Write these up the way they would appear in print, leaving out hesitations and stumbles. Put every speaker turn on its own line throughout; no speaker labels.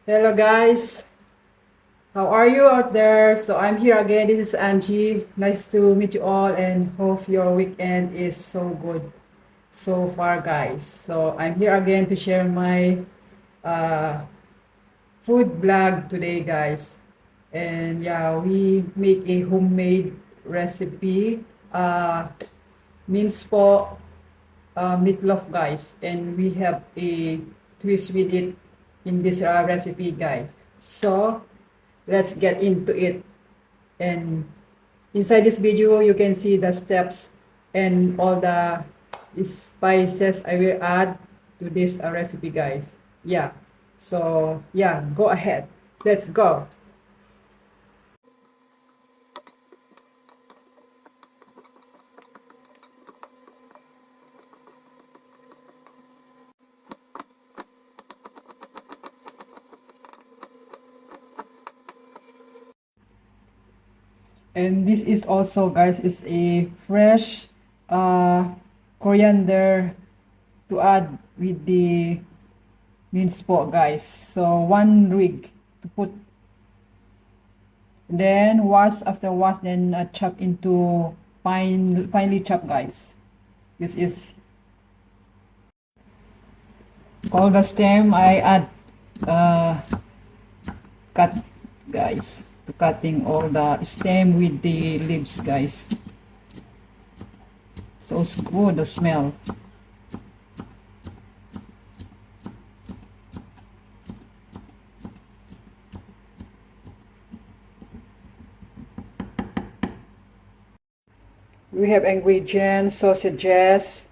Hello guys, how are you out there? So I'm here again. This is Angie. Nice to meet you all and hope your weekend is so good so far, guys. So I'm here again to share my uh, food blog today, guys. And yeah, we make a homemade recipe, minced pork meatloaf, guys, and we have a twist with it in this recipe, guys. So let's get into it. And inside this video you can see the steps and all the spices I will add to this recipe, guys. Yeah, so yeah, go ahead, let's go. And this is also, guys, is a fresh coriander to add with the minced pork, guys. So one rig to put, then wash, after wash, then chop into finely chopped, guys. This is all the stem I add uh cut, guys, to cutting all the stem with the leaves, guys. So it's good, the smell. We have ingredients: sausages,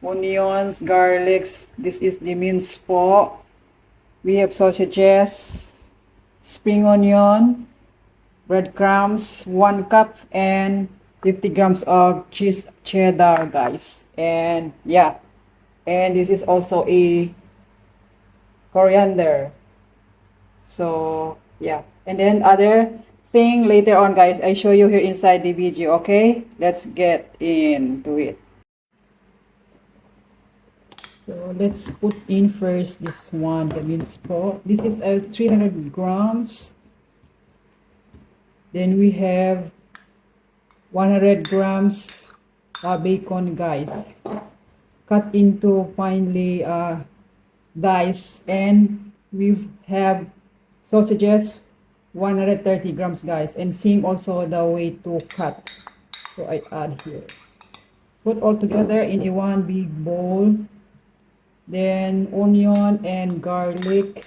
onions, garlics. This is the minced pork. We have sausages, spring onion, breadcrumbs, 1 cup, and 50 grams of cheese cheddar, guys. And yeah, and this is also a coriander. So yeah, and then other thing later on, guys, I show you here inside the video. Okay, let's get into it. So let's put in first this one, the minced pork. This is 300 grams. Then we have 100 grams bacon, guys, cut into finely dice. And we have sausages, 130 grams, guys, and same also the way to cut. So I add here, put all together in a one big bowl. Then onion and garlic,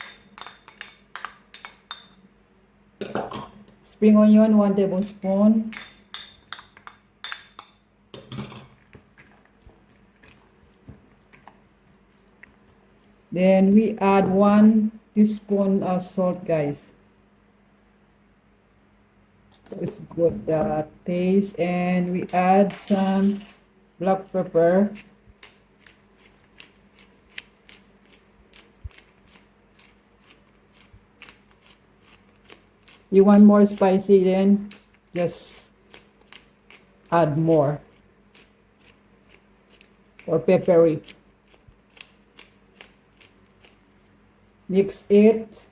spring onion, 1 tablespoon. Then we add 1 teaspoon of salt, guys. So it's good taste. And we add some black pepper. You want more spicy, then just add more, or peppery. Mix it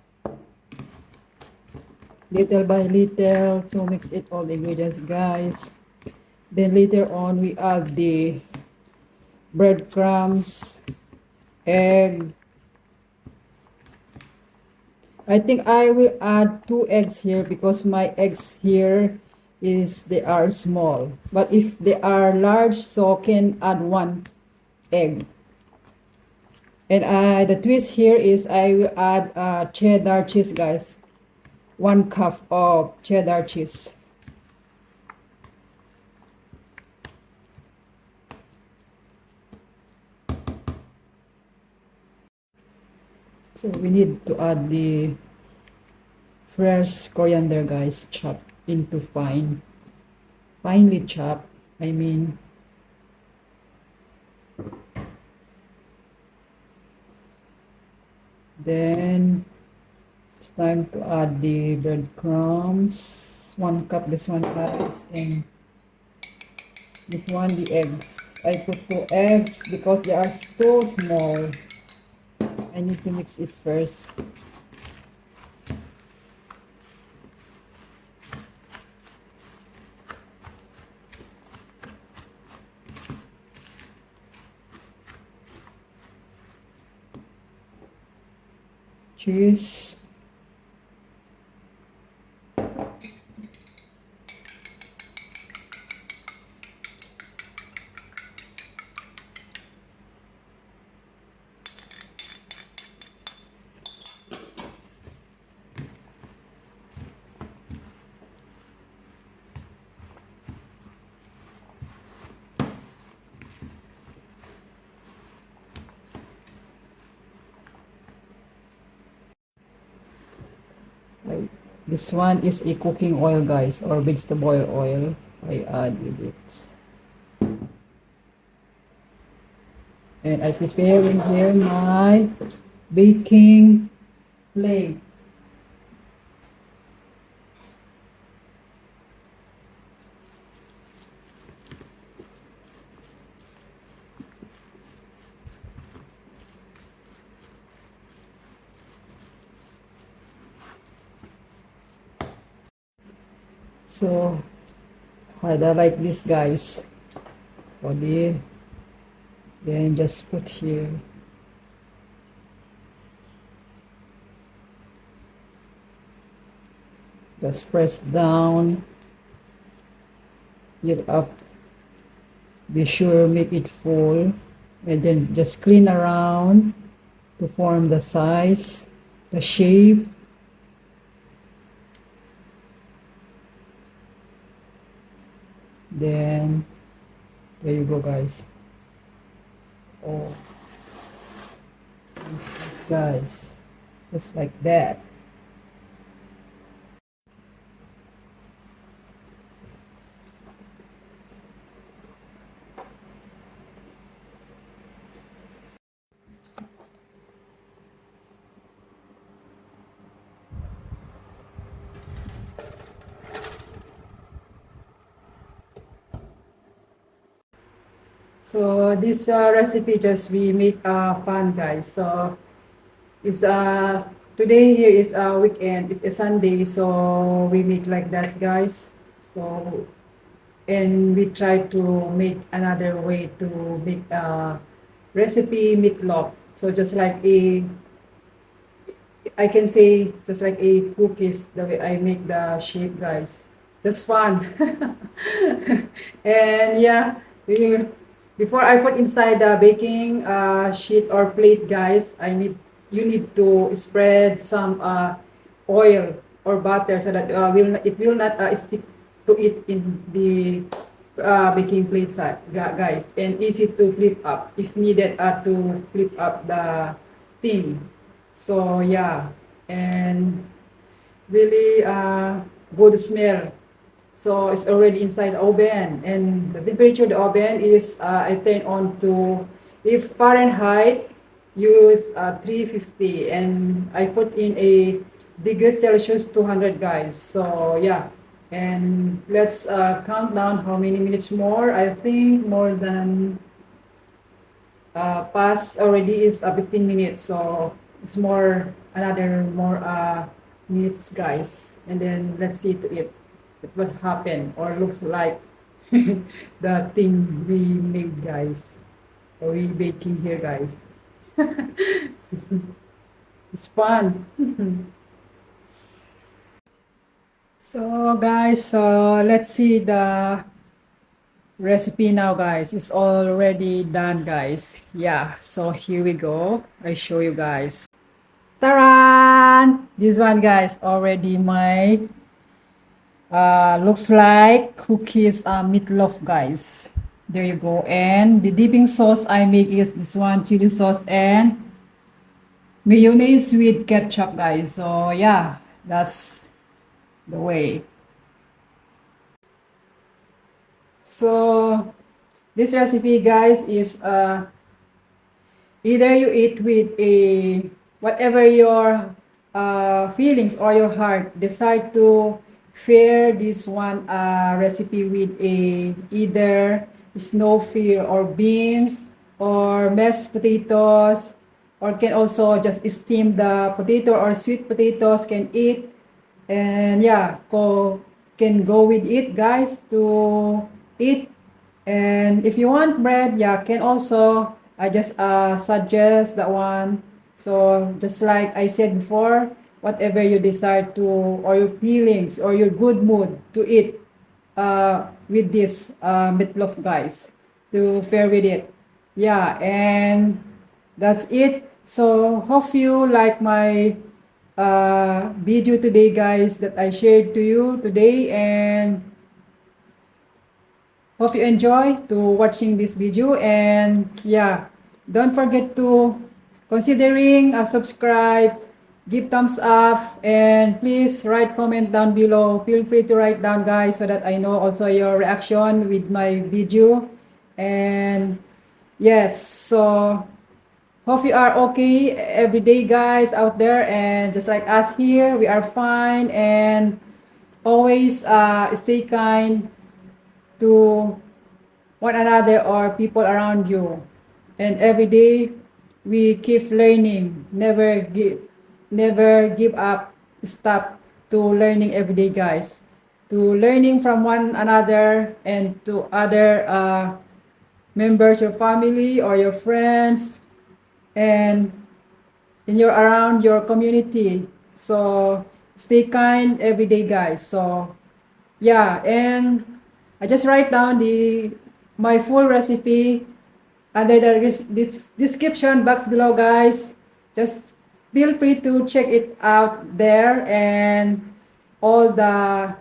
little by little to mix it all the ingredients, guys. Then later on we add the breadcrumbs, egg. I think I will add 2 eggs here because my eggs here they are small, but if they are large, so can add 1 egg. And the twist here is I will add cheddar cheese, guys, 1 cup of cheddar cheese. So we need to add the fresh coriander, guys, chopped into finely chopped, I mean. Then it's time to add the breadcrumbs, 1 cup, this one, guys, and this one, the eggs. I put 2 eggs because they are so small. I need to mix it first. cheese. Like, this one is a cooking oil, guys, or vegetable oil. I add with it. And I prepare in here my baking plate. So, I like this, guys. Body. Then just put here. Just press down. Get up. Be sure make it full. And then just clean around to form the size, the shape. Then there you go, guys. Oh, nice, guys, just like that. So this recipe just we make fun, guys. So it's today here is a weekend. It's a Sunday, so we make like that, guys. So and we try to make another way to make recipe meatloaf. So just like a, I can say just like a cookies the way I make the shape, guys. Just fun. And yeah, before I put inside the baking sheet or plate, guys, you need to spread some oil or butter so that it will not stick to it in the baking plate side, guys, and easy to flip up if needed to flip up the thing. So yeah, and really good smell. So it's already inside the oven, and the temperature of the oven is I turn on to, if Fahrenheit, use 350, and I put in a degrees Celsius 200, guys. So yeah, and let's count down how many minutes more. I think more than past already is 15 minutes, so it's more another more minutes, guys, and then let's see to it what happened or looks like the thing we made, guys, or we baking here, guys. It's fun. So guys, so let's see the recipe now, guys. It's already done, guys. Yeah, so here we go. I show you guys. Ta-da! This one, guys, already my looks like cookies meatloaf, guys. There you go. And the dipping sauce I make is this one, chili sauce and mayonnaise with ketchup, guys. So yeah, that's the way. So this recipe, guys, is either you eat with a whatever your feelings or your heart decide to pair this one recipe with a either snow fear or beans or mashed potatoes, or can also just steam the potato or sweet potatoes can eat, and yeah, can go with it, guys, to eat. And if you want bread, yeah, can also I just suggest that one. So just like I said before, whatever you desire to, or your feelings or your good mood to eat with this meatloaf, guys, to fare with it. Yeah, and that's it. So hope you like my video today, guys, that I shared to you today, and hope you enjoy to watching this video. And yeah, don't forget to considering subscribe, give thumbs up, and please write comment down below. Feel free to write down, guys, so that I know also your reaction with my video. And yes, so hope you are okay every day, guys, out there, and just like us here, we are fine. And always stay kind to one another or people around you. And every day we keep learning. Never give up. Stop to learning every day, guys. To learning from one another and to other members, your family or your friends, and in your around your community. So stay kind every day, guys. So yeah, and I just write down the my full recipe under the description box below, guys. Just feel free to check it out there, and all the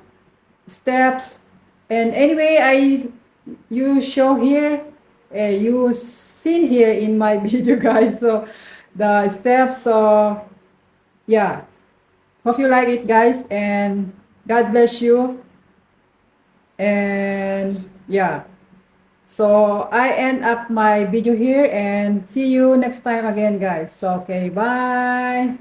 steps. And anyway, you show here, you seen here in my video, guys. So the steps. So yeah, hope you like it, guys, and God bless you. And yeah, so I end up my video here, and see you next time again, guys. So okay, bye.